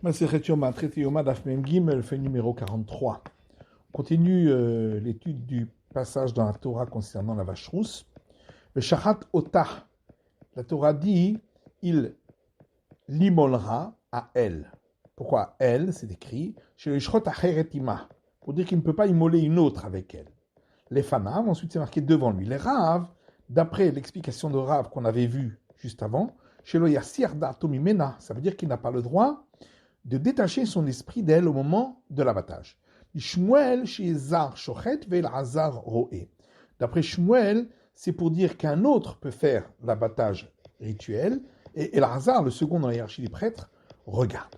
Masechet Yoma, traité Yoma Daf Mem Gimel, fait numéro 43. On continue l'étude du passage dans la Torah concernant la vache rousse. Le Shachat Otah, la Torah dit, il l'immolera à elle. Pourquoi elle? C'est écrit chez le Shrot Acheretima, pour dire qu'il ne peut pas immoler une autre avec elle. Les Fanav, ensuite c'est marqué devant lui. Les Rav, d'après l'explication de Rav qu'on avait vue juste avant, chez le Yassir Datomimena, ça veut dire qu'il n'a pas le droit de détacher son esprit d'elle au moment de l'abattage. Shmuel chez Zar Shochet vel Hazar Roé. D'après Shmuel, c'est pour dire qu'un autre peut faire l'abattage rituel, et Elazar, le second dans la hiérarchie des prêtres, regarde.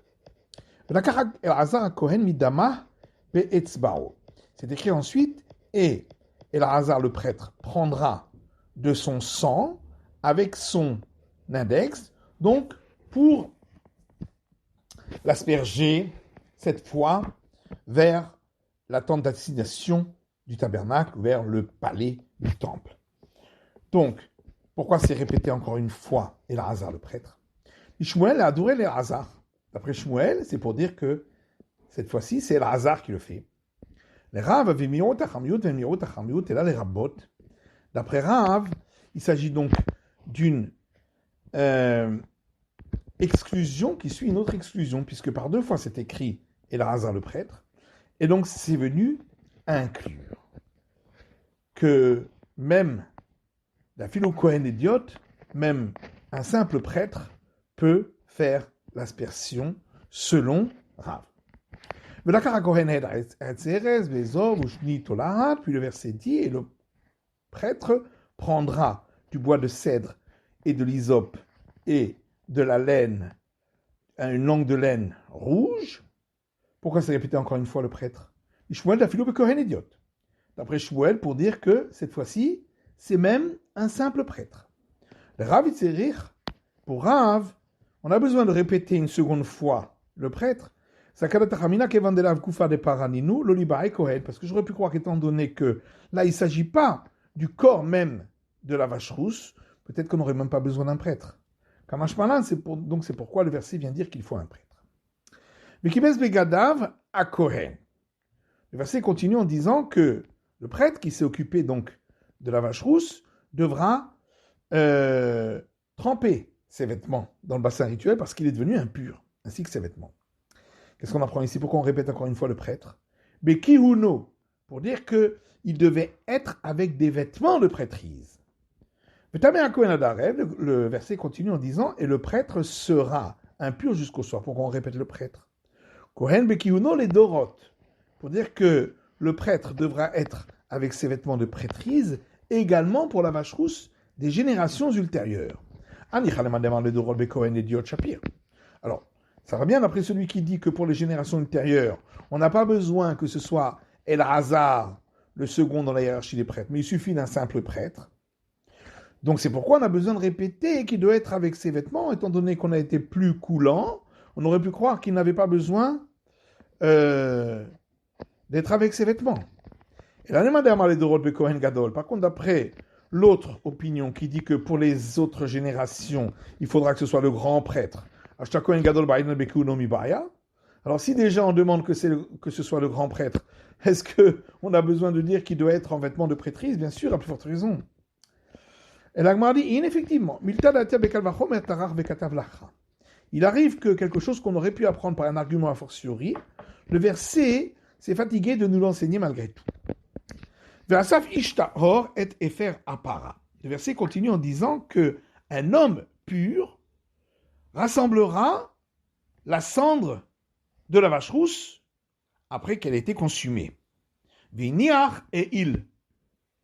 Elazar Kohen midama be'etzbao. C'est écrit ensuite, et Elazar le prêtre prendra de son sang avec son index, donc pour l'asperger cette fois vers la tente d'assignation du tabernacle, vers le palais du temple. Donc, pourquoi c'est répété encore une fois Elazar le prêtre? Shmuel a adoré Elazar. D'après Shmuel, c'est pour dire que cette fois-ci, c'est Elazar qui le fait. Les Rav avaient mis et là les Rabbot. D'après Rav, il s'agit donc d'une exclusion qui suit une autre exclusion, puisque par deux fois c'est écrit Elazar le prêtre, et donc c'est venu inclure que même la philo Kohen idiote, même un simple prêtre peut faire l'aspersion selon Rav. Puis le verset dit, et le prêtre prendra du bois de cèdre et de l'hysope et de la laine, une langue de laine rouge. Pourquoi c'est répété encore une fois le prêtre? Shmuel la philo Kohen idiote. D'après Shmuel, pour dire que cette fois-ci, c'est même un simple prêtre. Le Rav Itzerir, pour Rav, on a besoin de répéter une seconde fois le prêtre, parce que j'aurais pu croire qu'étant donné que là, il ne s'agit pas du corps même de la vache rousse, peut-être qu'on n'aurait même pas besoin d'un prêtre. Donc c'est pourquoi le verset vient dire qu'il faut un prêtre. Mais Kibes Begadav à Kohen. Le verset continue en disant que le prêtre qui s'est occupé donc de la vache rousse devra tremper ses vêtements dans le bassin rituel parce qu'il est devenu impur, ainsi que ses vêtements. Qu'est-ce qu'on apprend ici? Pourquoi on répète encore une fois le prêtre? Bekihuno, pour dire qu'il devait être avec des vêtements de prêtrise. Le verset continue en disant, et le prêtre sera impur jusqu'au soir. Pourquoi on répète le prêtre? Kohen Bekihuno les Dorot, pour dire que le prêtre devra être avec ses vêtements de prêtrise également pour la vache rousse des générations ultérieures. Alors, ça va bien d'après celui qui dit que pour les générations ultérieures, on n'a pas besoin que ce soit Elazar, le second dans la hiérarchie des prêtres, mais il suffit d'un simple prêtre. Donc c'est pourquoi on a besoin de répéter qu'il doit être avec ses vêtements, étant donné qu'on a été plus coulant, on aurait pu croire qu'il n'avait pas besoin d'être avec ses vêtements. Et là, par contre, d'après l'autre opinion qui dit que pour les autres générations, il faudra que ce soit le grand prêtre. Alors si déjà on demande que ce soit le grand prêtre, est-ce qu'on a besoin de dire qu'il doit être en vêtements de prêtrise? Bien sûr, à plus forte raison. Et l'Agmar dit, effectivement, il arrive que quelque chose qu'on aurait pu apprendre par un argument a fortiori, le verset s'est fatigué de nous l'enseigner malgré tout. Le verset continue en disant que un homme pur rassemblera la cendre de la vache rousse après qu'elle ait été consumée. Et il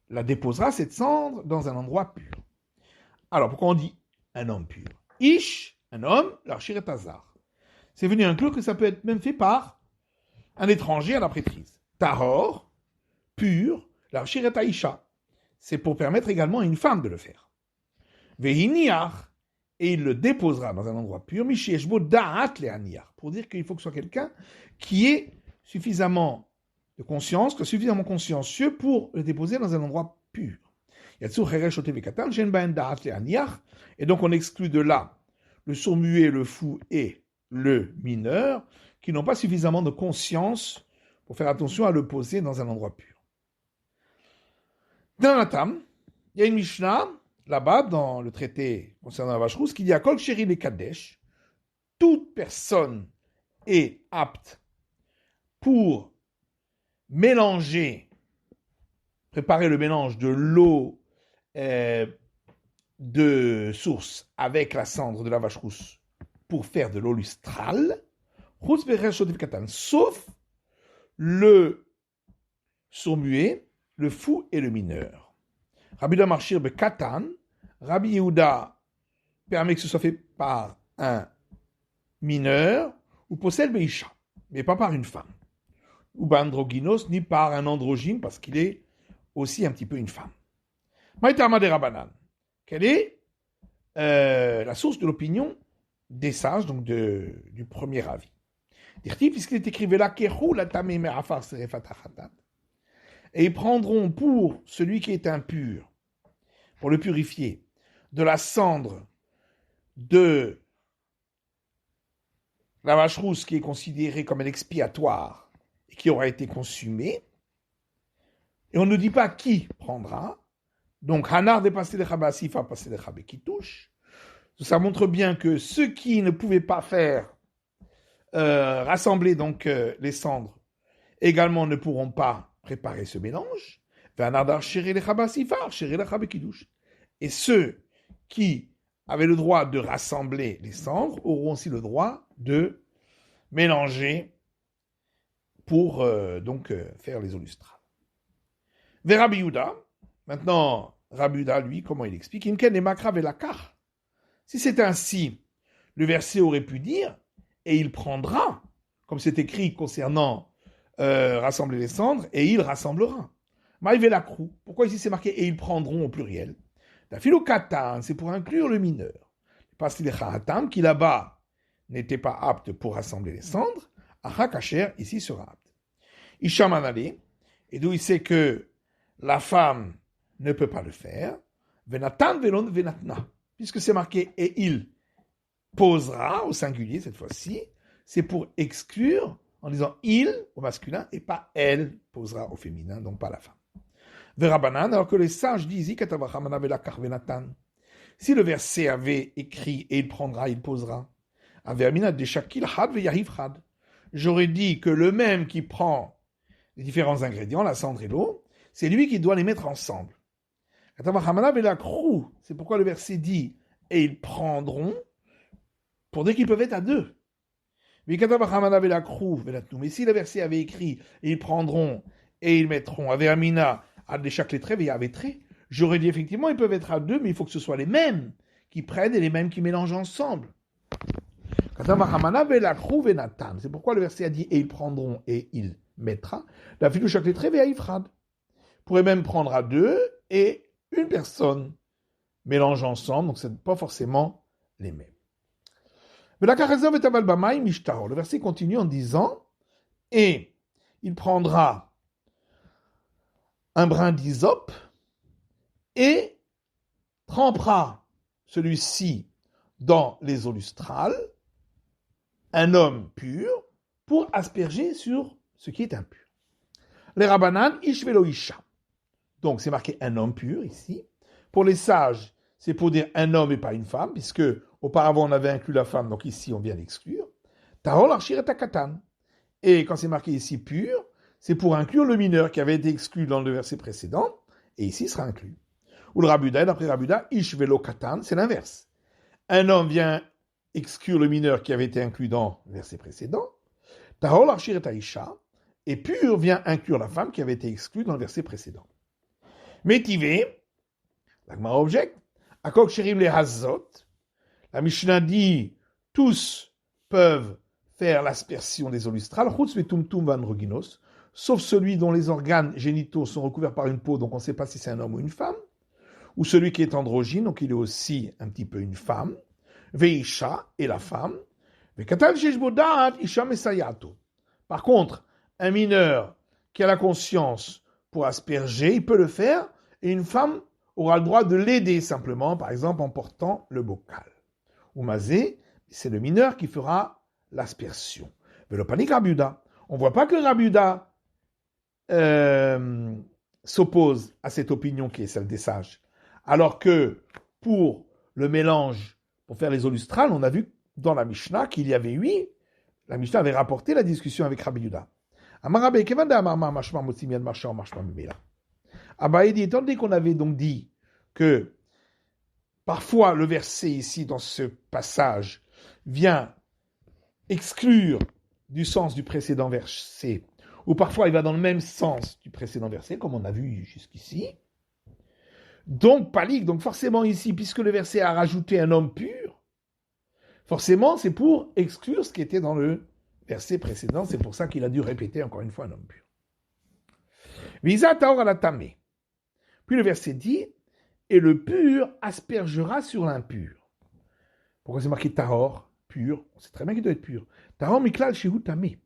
la déposera, cette cendre, dans un endroit pur. Alors, pourquoi on dit un homme pur? Ish, un homme, l'archir est hasard. C'est venu inclure que ça peut être même fait par un étranger à la prêtrise. Tahor, pur, l'archir est aïcha. C'est pour permettre également à une femme de le faire. Vehiniach, et il le déposera dans un endroit pur, Mishieshbo da'at le'aniach, pour dire qu'il faut que ce soit quelqu'un qui ait suffisamment de conscience, suffisamment consciencieux pour le déposer dans un endroit pur. Et donc on exclut de là le sourd-muet, le fou et le mineur, qui n'ont pas suffisamment de conscience pour faire attention à le poser dans un endroit pur. Dans la Tam, il y a une Mishnah, là-bas, dans le traité concernant la vache rousse, qui dit à Kol Sheri le Kadesh, toute personne est apte pour mélanger, préparer le mélange de l'eau de source avec la cendre de la vache rousse pour faire de l'eau lustrale, sauf le sourd-muet, le fou et le mineur. Rabbi Yehuda marchir be katan, Rabbi Yehuda permet que ce soit fait par un mineur ou possède beisha, mais pas par une femme. Ou androgynos, ni par un androgyne, parce qu'il est aussi un petit peu une femme. Maïtama de Rabbanan. Quelle est la source de l'opinion des sages, donc du premier avis? Puisqu'il est écrivé là, et ils prendront pour celui qui est impur, pour le purifier, de la cendre de la vache rousse qui est considérée comme un expiatoire et qui aura été consumée. Et on ne dit pas qui prendra. Donc, Hanar dépassé de Chabasifa, passé de Chabé qui touche. Ça montre bien que ceux qui ne pouvaient pas faire rassembler donc les cendres également ne pourront pas préparer ce mélange. Et ceux qui avaient le droit de rassembler les cendres auront aussi le droit de mélanger pour faire les eaux lustrales. Vers Rabbi Yehuda, maintenant Rabbi Yehuda, lui, comment il explique? Si c'est ainsi, le verset aurait pu dire et il prendra, comme c'est écrit concernant rassembler les cendres, et il rassemblera. Maïvelakrou, pourquoi ici c'est marqué et ils prendront au pluriel? La philokatan, c'est pour inclure le mineur. Parce qu'il est khatam, qui là-bas n'était pas apte pour rassembler les cendres, achakacher, ici sera apte. Ishamanale, et d'où il sait que la femme ne peut pas le faire, venatan velon venatna, puisque c'est marqué et il posera au singulier cette fois-ci, c'est pour exclure en disant il au masculin et pas elle posera au féminin, donc pas la femme. Verabanan, alors que les sages disent si le verset avait écrit et il prendra, il posera, j'aurais dit que le même qui prend les différents ingrédients, la cendre et l'eau, c'est lui qui doit les mettre ensemble. C'est pourquoi le verset dit et ils prendront pour dire qu'ils peuvent être à deux. Mais si le verset avait écrit et ils prendront et ils mettront avec Amina à chaque lettre et avec trait, j'aurais dit effectivement ils peuvent être à deux, mais il faut que ce soit les mêmes qui prennent et les mêmes qui mélangent ensemble. C'est pourquoi le verset a dit et ils prendront et il mettra. La fille de chaque lettre et Ifrad pourrait même prendre à deux et une personne mélange ensemble, donc ce n'est pas forcément les mêmes. Le verset continue en disant et il prendra un brin d'hysope et trempera celui-ci dans les eaux lustrales, un homme pur, pour asperger sur ce qui est impur. Les Rabbanan, Ishvelo Isha. Donc c'est marqué un homme pur ici. Pour les sages, c'est pour dire un homme et pas une femme, puisque auparavant on avait inclus la femme, donc ici on vient d'exclure. Tahol Arshir et Takatan. Et quand c'est marqué ici pur, c'est pour inclure le mineur qui avait été exclu dans le verset précédent, et ici sera inclus. Ou le Rabuda, d'après Rabuda, Ishvelo Katan, c'est l'inverse. Un homme vient exclure le mineur qui avait été inclus dans le verset précédent. Tahol Arshir et Taisha. Et pur vient inclure la femme qui avait été exclue dans le verset précédent. Métivé, la Gemara objecte, Akok Sherim le Hazot, la Mishnah dit, tous peuvent faire l'aspersion des eaux lustrales, Chutz Vetumtum Van Roginos, sauf celui dont les organes génitaux sont recouverts par une peau, donc on ne sait pas si c'est un homme ou une femme, ou celui qui est androgyne, donc il est aussi un petit peu une femme, Veisha, et la femme, Vekatan Sheshbodat, Isha Mesayato. Par contre, un mineur qui a la conscience pour asperger, il peut le faire, et une femme aura le droit de l'aider simplement, par exemple en portant le bocal. Ou mazé, c'est le mineur qui fera l'aspersion. Le panique Rabbi Yehuda. On ne voit pas que Rabbi Yehuda s'oppose à cette opinion qui est celle des sages. Alors que pour le mélange, pour faire les eaux lustrales, on a vu dans la Mishnah qu'il y avait la Mishnah avait rapporté la discussion avec Rabbi Yehuda. Abaye dit, étant donné qu'on avait donc dit que parfois le verset ici, dans ce passage, vient exclure du sens du précédent verset, ou parfois il va dans le même sens du précédent verset, comme on a vu jusqu'ici. Donc, palik, donc forcément ici, puisque le verset a rajouté un homme pur, forcément c'est pour exclure ce qui était dans le verset précédent, c'est pour ça qu'il a dû répéter encore une fois un homme pur. Visa taor ala tamé. Puis le verset dit, et le pur aspergera sur l'impur. Pourquoi c'est marqué tahor, pur? On sait très bien qu'il doit être pur. Tahor miklal shehu tamé.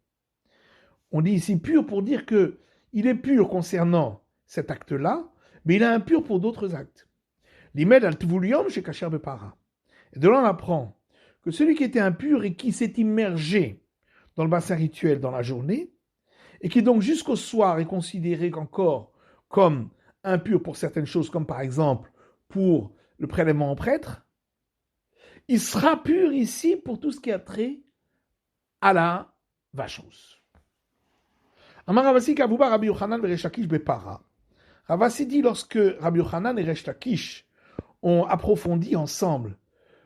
On dit ici pur pour dire que il est pur concernant cet acte-là, mais il est impur pour d'autres actes. L'imed al tvulium chez kasher bepara. Et de là on apprend que celui qui était impur et qui s'est immergé dans le bassin rituel dans la journée, et qui donc jusqu'au soir est considéré encore comme impur pour certaines choses, comme par exemple pour le prélèvement au prêtre, il sera pur ici pour tout ce qui a trait à la vache rousse. Amar Ravasi Kavouba Rabbi Yochanan et Resh Lakish Bepara. Ravasi dit lorsque Rabbi Yochanan et Resh Lakish ont approfondi ensemble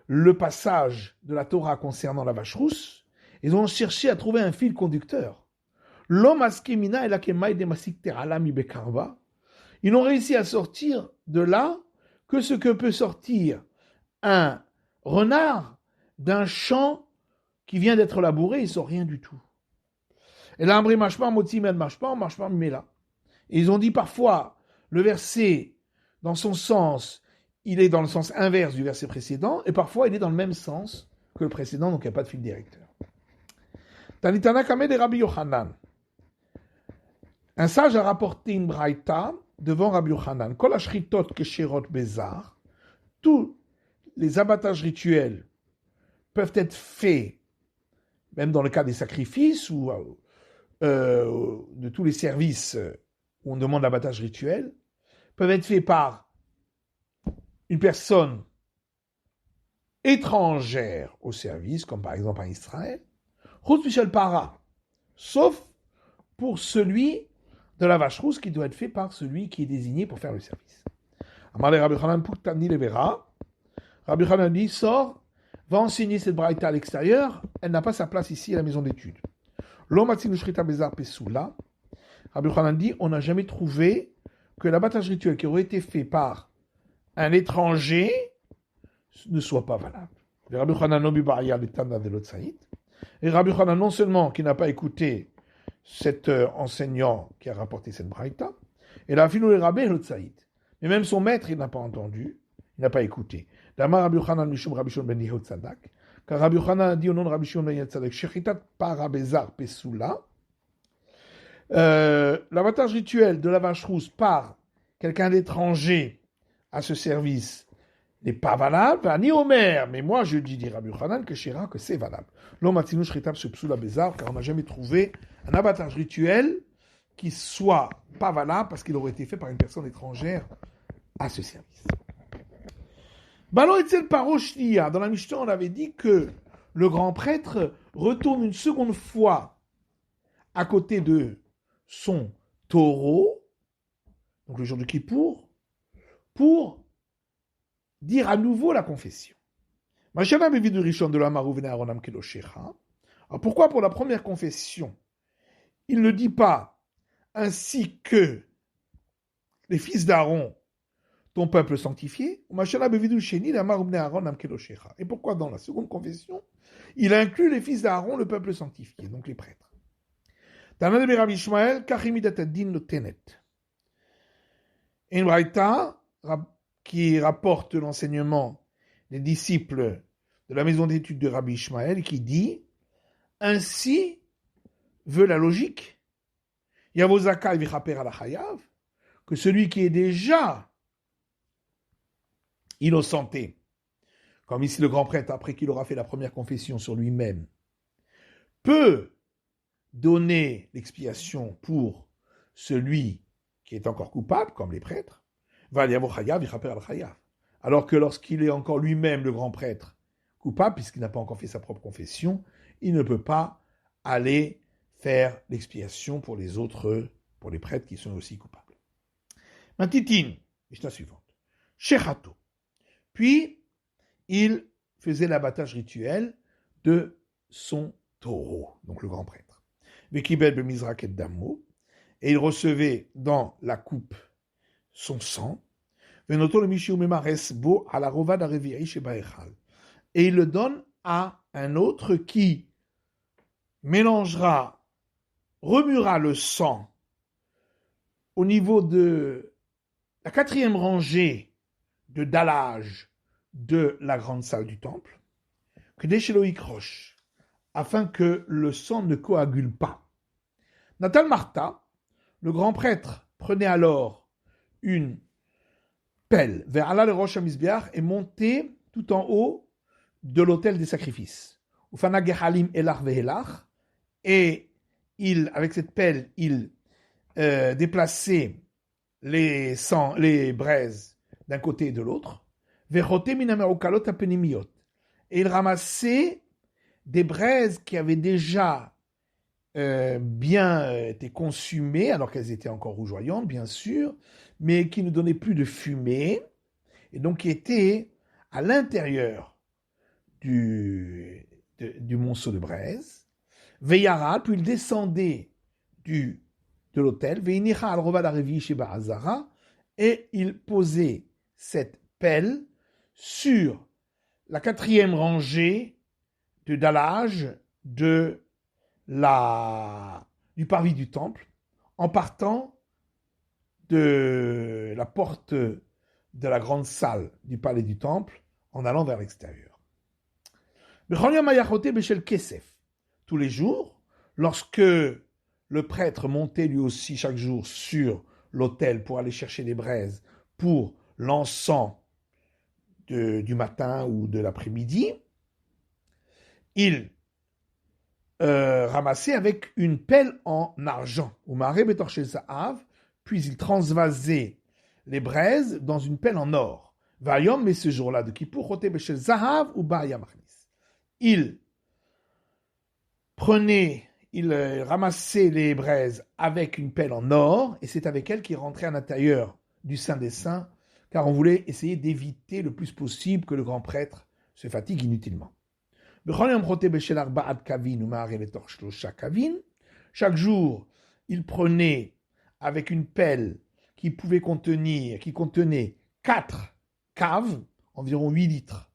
le passage de la Torah concernant la vache rousse, ils ont cherché à trouver un fil conducteur. L'homme askemina et la kemaï de masik teralami bekarva. Ils n'ont réussi à sortir de là que ce que peut sortir un renard d'un champ qui vient d'être labouré, ils ne sont rien du tout. Et là, Ambri Mashma, Motimed Mashma, Mashma Mela. Et ils ont dit parfois, le verset, dans son sens, il est dans le sens inverse du verset précédent, et parfois il est dans le même sens que le précédent, donc il n'y a pas de fil directeur. Tanitana Kame de Rabbi Yochanan. Un sage a rapporté une braïta devant Rabbi Yochanan. Kol ashritot kesherot bezar. Tous les abattages rituels peuvent être faits, même dans le cas des sacrifices ou de tous les services où on demande l'abattage rituel, peuvent être faits par une personne étrangère au service, comme par exemple en Israël, Chutz Michel Para, sauf pour celui de la vache rousse qui doit être fait par celui qui est désigné pour faire le service. Amar Rabbi Chanan Puktani Levera, Rabbi Chanan dit, sort, va enseigner cette braïta à l'extérieur, elle n'a pas sa place ici à la maison d'études. L'Omatzinu Shrita Bezar Pesula, Rabbi Chanan dit, on n'a jamais trouvé que l'abattage rituel qui aurait été fait par un étranger ne soit pas valable. Rabbi Chanan Nobi Baria l'Etana de l'Otsaïd. Et Rabbi Chanan, non seulement qui n'a pas écouté cet enseignant qui a rapporté cette braïta, et la filou les Rabbi l'Otsaïd. Mais même son maître, il n'a pas entendu, il n'a pas écouté. D'Amar Rabbi Chanan Mishum Rabbi Shimon ben Yehud Tzadak, car Rabbi Chanan a dit au nom de Rabbi Shimon ben Yehud Tzadak, Shechitat Parabezar Pesula, l'abattage rituel de la vache rousse par quelqu'un d'étranger à ce service n'est pas valable, ni Omer, mais moi je dis, dit Rabbi Chanan, que c'est valable. L'homme atinu shritab se psoula bezar, car on n'a jamais trouvé un abattage rituel qui soit pas valable parce qu'il aurait été fait par une personne étrangère à ce service. Balo etzel paroshlia, dans la Mishnah on avait dit que le grand prêtre retourne une seconde fois à côté de son taureau, donc le jour de Kippour, pour dire à nouveau la confession. Alors pourquoi pour la première confession, il ne dit pas ainsi que les fils d'Aaron, ton peuple sanctifié, et pourquoi dans la seconde confession, il inclut les fils d'Aaron, le peuple sanctifié, donc les prêtres. Une braïta qui rapporte l'enseignement des disciples de la maison d'études de Rabbi Ishmael, qui dit « Ainsi veut la logique, Yavozaka vichaper ala chayav, que celui qui est déjà innocenté, comme ici le grand prêtre, après qu'il aura fait la première confession sur lui-même, peut donner l'expiation pour celui qui est encore coupable, comme les prêtres, alors que lorsqu'il est encore lui-même le grand prêtre coupable, puisqu'il n'a pas encore fait sa propre confession, il ne peut pas aller faire l'expiation pour les autres, pour les prêtres qui sont aussi coupables. Matitin, Mishnah suivante. Shechato. Puis, il faisait l'abattage rituel de son taureau, donc le grand prêtre. Vekibel bemizrak et damo, et il recevait dans la coupe son sang. Venoto le mishiu memares bo à la rovad arevi'i shebaechal. Et il le donne à un autre qui mélangera, remuera le sang au niveau de la 4e rangée de dallage de la grande salle du temple, que Desheloïk roche, afin que le sang ne coagule pas. Natal Martha, le grand prêtre, prenait alors une pelle vers Allah le Rosh Hamizbeach et montait tout en haut de l'autel des sacrifices. Ufana Gehalim Elach Vehelach, et avec cette pelle, il déplaçait les braises d'un côté et de l'autre. Et il ramassait des braises qui avaient déjà bien été consumées, alors qu'elles étaient encore rougeoyantes, bien sûr, mais qui ne donnaient plus de fumée, et donc qui étaient à l'intérieur du monceau de braise. Veyara, puis il descendait de l'autel, et il posait cette pelle sur la 4e rangée de dallage du parvis du temple, en partant de la porte de la grande salle du palais du temple, en allant vers l'extérieur. Tous les jours, lorsque le prêtre montait lui aussi chaque jour sur l'autel pour aller chercher des braises pour l'encens du matin ou de l'après-midi, il ramassait avec une pelle en argent, puis il transvasait les braises dans une pelle en or. Mais ce jour-là de Kippour, il ramassait les braises avec une pelle en or, et c'est avec elle qu'il rentrait à l'intérieur du Saint des Saints, car on voulait essayer d'éviter le plus possible que le grand prêtre se fatigue inutilement. Chaque jour, il prenait avec une pelle qui contenait 4 caves, environ 8 litres,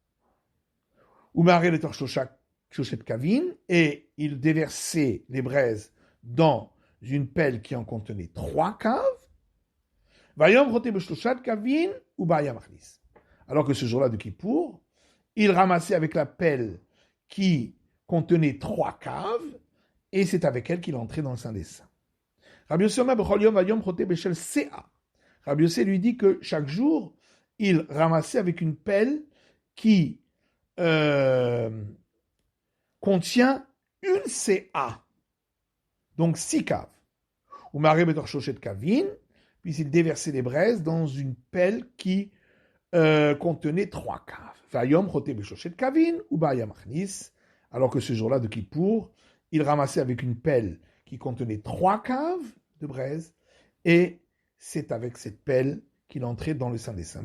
et il déversait les braises dans une pelle qui en contenait 3 caves. Alors que ce jour-là de Kippour, il ramassait avec la pelle qui contenait 3 caves, et c'est avec elle qu'il entrait dans le Saint des Saints. Rabbi Yossé lui dit que chaque jour, il ramassait avec une pelle qui contient une CA, donc 6 caves. Puis il déversait les braises dans une pelle qui contenait 3 caves. Alors que ce jour-là de Kippour, il ramassait avec une pelle qui contenait 3 caves de braise, et c'est avec cette pelle qu'il entrait dans le Saint des Saints.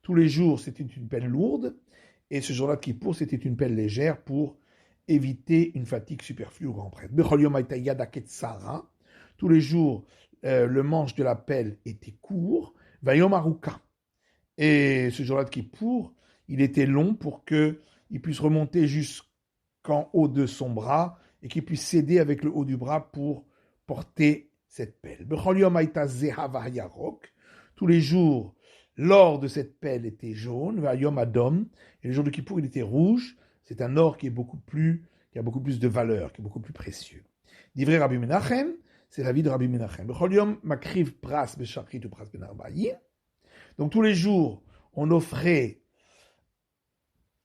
Tous les jours, c'était une pelle lourde, et ce jour-là de Kippour, c'était une pelle légère pour éviter une fatigue superflue au grand prêtre. Tous les jours, le manche de la pelle était court, et ce jour-là de Kippour, il était long pour qu'il puisse remonter jusqu'en haut de son bras et qu'il puisse s'aider avec le haut du bras pour porter cette pelle. Tous les jours, l'or de cette pelle était jaune, et le jour de Kippour, il était rouge. C'est un or qui a beaucoup plus de valeur, qui est beaucoup plus précieux. Divrei Rabbi Menachem, c'est l'avis de Rabbi Menachem. Donc tous les jours, on offrait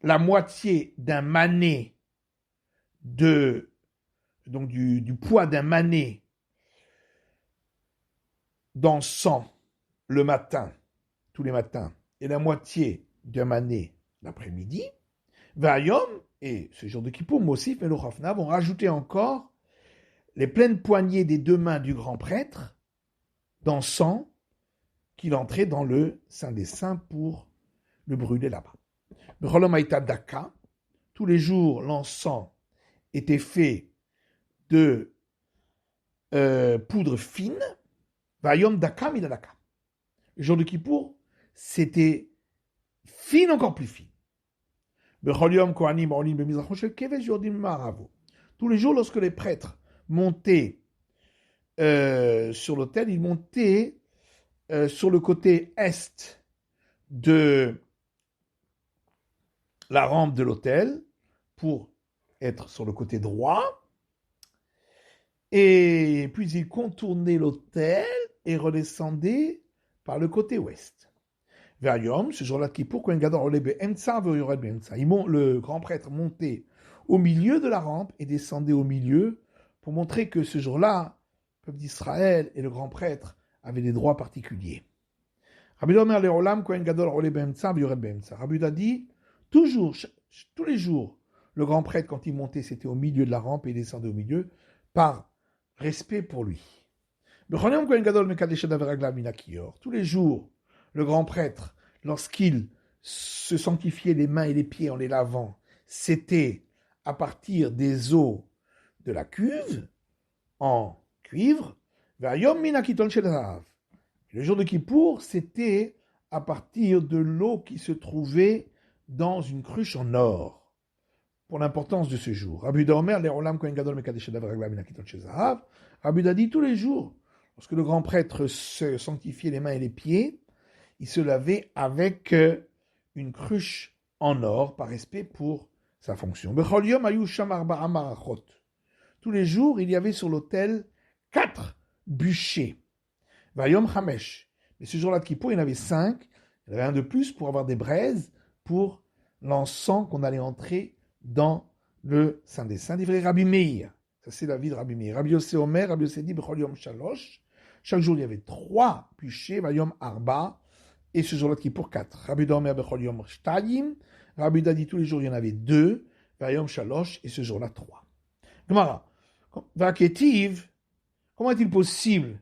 la moitié d'un mané du poids d'un mané d'encens le matin, tous les matins, et la moitié d'un mané l'après-midi, Vayom, et ce jour de Kippour, Mosif et Lochafna vont rajouter encore les pleines poignées des deux mains du grand prêtre d'encens qu'il entrait dans le Saint des Saints pour le brûler là-bas. Becholom Haïta Daka, tous les jours l'encens était fait de poudre fine, Vayom Daka Midadaka. Le jour de Kippour, c'était fine, encore plus fine. Tous les jours, lorsque les prêtres montaient sur l'autel, ils montaient sur le côté est de la rampe de l'autel pour être sur le côté droit, et puis ils contournaient l'autel et redescendaient par le côté ouest. Vayom, ce jour-là de Kippour, le grand prêtre montait au milieu de la rampe et descendait au milieu pour montrer que ce jour-là, le peuple d'Israël et le grand prêtre avaient des droits particuliers. Rabbi a dit, toujours, tous les jours, le grand prêtre, quand il montait, c'était au milieu de la rampe et il descendait au milieu par respect pour lui. Tous les jours, le grand prêtre, lorsqu'il se sanctifiait les mains et les pieds en les lavant, c'était à partir des eaux de la cuve, en cuivre. Le jour de Kippour, c'était à partir de l'eau qui se trouvait dans une cruche en or. Pour l'importance de ce jour. Rabbi a dit tous les jours, lorsque le grand prêtre se sanctifiait les mains et les pieds, il se lavait avec une cruche en or, par respect pour sa fonction. Tous les jours, il y avait sur l'autel 4 bûchers. Vayom Hamesh. Mais ce jour-là de Kippour, il y en avait 5. Il y en avait un de plus pour avoir des braises pour l'encens qu'on allait entrer dans le Saint des Saints. Divrei Rabbi Meir. Ça, c'est la vie de Rabbi Meir. Rabbi Yossé Omer, Rabbi Yossé dit, Bechol Yom Shalosh. Chaque jour, il y avait 3 bûchers, Vayom Arba. Et ce jour-là de Kippour, 4. Rabbi Omer, Bechol Yom Shtayim. Rabbi dit, tous les jours, il y en avait 2. Vayom Shalosh. Et ce jour-là, 3. Gemara. Vaketiv. Comment est-il possible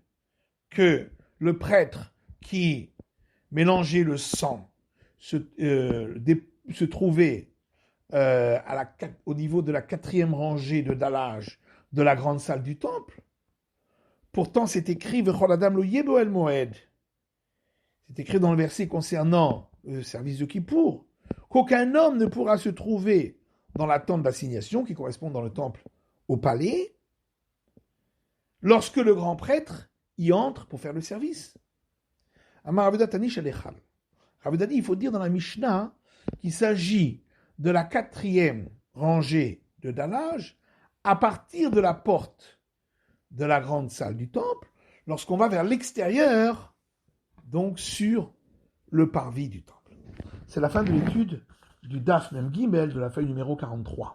que le prêtre qui mélangeait le sang se trouvait au niveau de la 4e rangée de dallage de la grande salle du temple? Pourtant, c'est écrit Vechol Adam lo yebo el moed. C'est écrit dans le verset concernant le service de Kippour qu'aucun homme ne pourra se trouver dans la tente d'assignation qui correspond dans le temple au palais lorsque le grand prêtre y entre pour faire le service. Amar Rav Tani Shalechal. Rav dit, il faut dire dans la Mishnah qu'il s'agit de la 4e rangée de dallage à partir de la porte de la grande salle du temple, lorsqu'on va vers l'extérieur, donc sur le parvis du temple. C'est la fin de l'étude du Daf Mem Gimel de la feuille numéro 43.